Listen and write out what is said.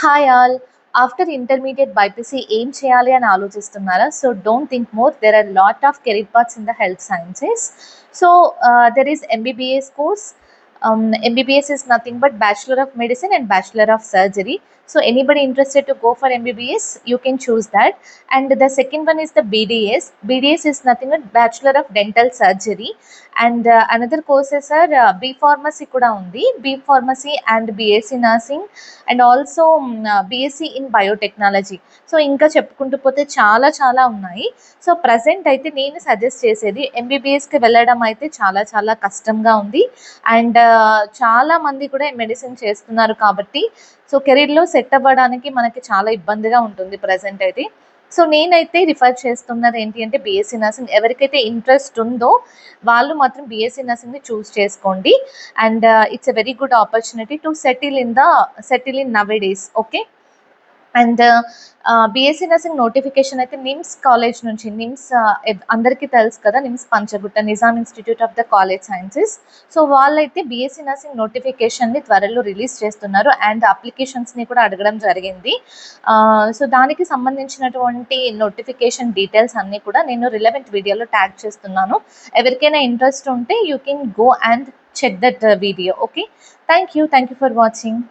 Hi all. After intermediate BiPC ఏం చేయాలి అని ఆలోచిస్తున్నారా? So don't think more. There are lot of career paths in the health sciences. So there is MBBS course. MBBS is nothing but Bachelor of Medicine and Bachelor of Surgery. So anybody interested to go for MBBS, you can choose that. And the second one is the BDS. BDS is nothing but Bachelor of Dental Surgery. And another courses are B Pharmacy kuda undi. B Pharmacy and BSc Nursing and also BSc in Biotechnology. So ఇంకా చెప్పుకుంటూ పోతే చాలా చాలా ఉన్నాయి. So present అయితే నేను suggest చేసేది ఎంబీబీఎస్కి వెళ్ళడం అయితే చాలా చాలా కష్టంగా ఉంది. అండ్ చాలా మంది కూడా మెడిసిన్ చేస్తున్నారు కాబట్టి సో కెరీర్లో సెట్ అవ్వడానికి మనకి చాలా ఇబ్బందిగా ఉంటుంది ప్రజెంట్ అయితే. సో నేనైతే రిఫర్ చేస్తున్నది ఏంటి అంటే బీఎస్సీ నర్సింగ్. ఎవరికైతే ఇంట్రెస్ట్ ఉందో వాళ్ళు మాత్రం బీఎస్సీ నర్సింగ్ని చూస్ చేసుకోండి. And it's a very good opportunity to settle in now days. Okay. And BSc nursing notification అయితే నిమ్స్ కాలేజ్ నుంచి, నిమ్స్ అందరికీ తెలుసు కదా, NIMS Panjagutta, Nizam institute of the college sciences. So వాళ్ళైతే బీఎస్సీ నర్సింగ్ నోటిఫికేషన్ని త్వరలో రిలీజ్ చేస్తున్నారు అండ్ అప్లికేషన్స్ని కూడా అడగడం జరిగింది. సో దానికి సంబంధించినటువంటి నోటిఫికేషన్ డీటెయిల్స్ అన్నీ కూడా నేను రిలవెంట్ వీడియోలో ట్యాగ్ చేస్తున్నాను. ఎవరికైనా ఇంట్రెస్ట్ ఉంటే you can go and check that video. Okay. Thank you for watching.